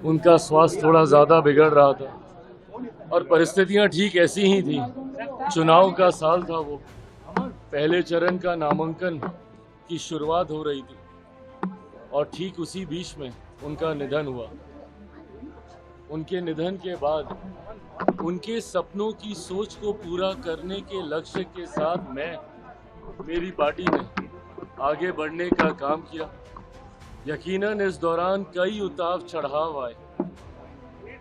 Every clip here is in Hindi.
उनका स्वास्थ्य थोड़ा ज़्यादा बिगड़ रहा था और परिस्थितियां ठीक ऐसी ही थी। चुनाव का साल था वो, पहले चरण का नामांकन की शुरुआत हो रही थी और ठीक उसी बीच में उनका निधन हुआ। उनके निधन के बाद उनके सपनों की सोच को पूरा करने के लक्ष्य के साथ मेरी पार्टी ने आगे बढ़ने का काम किया। यकीनन इस दौरान कई उतार चढ़ाव आए,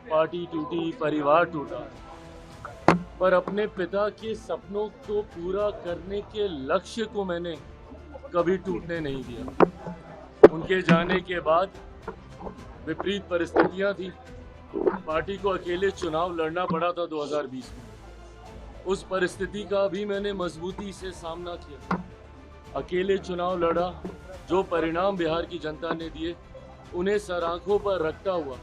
पार्टी टूटी, परिवार टूटा, पर अपने पिता के सपनों को पूरा करने के लक्ष्य को मैंने कभी टूटने नहीं दिया। उनके जाने के बाद विपरीत परिस्थितियां थी। पार्टी को अकेले चुनाव लड़ना पड़ा था 2020 में। उस परिस्थिति का भी मैंने मजबूती से सामना किया, अकेले चुनाव लड़ा। जो परिणाम बिहार की जनता ने दिए, उन्हें सर आंखों पर रखता हुआ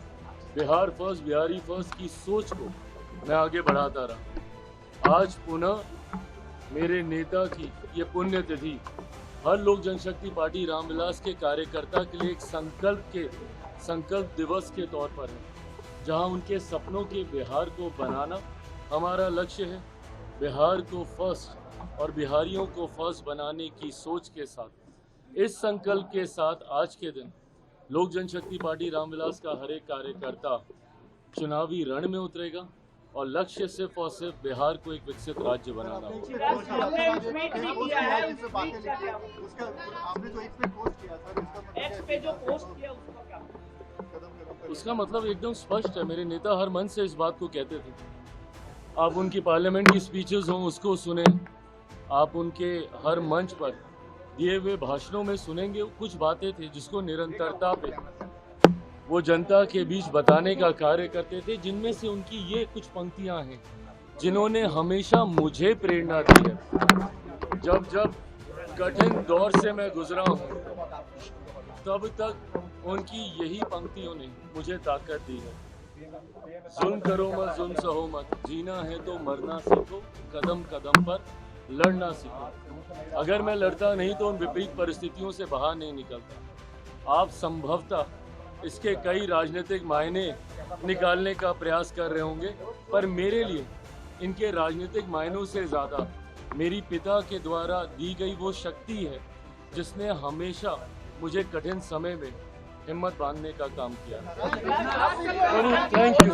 बिहार फर्स्ट, बिहारी फर्स्ट की सोच को मैं आगे बढ़ाता रहा। आज पुनः मेरे नेता की ये पुण्यतिथि हर लोक जनशक्ति पार्टी रामविलास के कार्यकर्ता के लिए एक संकल्प दिवस के तौर पर है, जहां उनके सपनों के बिहार को बनाना हमारा लक्ष्य है। बिहार को फर्स्ट और बिहारियों को फर्स्ट बनाने की सोच के साथ, इस संकल्प के साथ आज के दिन लोक जनशक्ति पार्टी रामविलास का हर एक कार्यकर्ता चुनावी रण में उतरेगा और लक्ष्य सिर्फ और सिर्फ बिहार को एक विकसित राज्य बनाना उसका मतलब एकदम स्पष्ट है। मेरे नेता हर मन से इस बात को कहते थे। आप उनकी पार्लियामेंट की स्पीचेस हों, उसको सुने, आप उनके हर मंच पर दिए हुए भाषणों में सुनेंगे, कुछ बातें थी जिसको निरंतरता पे वो जनता के बीच बताने का कार्य करते थे, जिनमें से उनकी ये कुछ पंक्तियां हैं जिन्होंने हमेशा मुझे प्रेरणा दी है। जब जब कठिन दौर से मैं गुजरा हूँ, तब तक उनकी यही पंक्तियों ने मुझे ताकत दी है। जुल्म करो मत, जुल्म सहो मत, जीना है तो मरना सीखो, कदम कदम पर लड़ना सीखो। अगर मैं लड़ता नहीं तो उन विपरीत परिस्थितियों से बाहर नहीं निकलता। आप संभवतः इसके कई राजनीतिक मायने निकालने का प्रयास कर रहे होंगे, पर मेरे लिए इनके राजनीतिक मायनों से ज़्यादा मेरी पिता के द्वारा दी गई वो शक्ति है जिसने हमेशा मुझे कठिन समय में हिम्मत बांधने का काम किया। Thank you.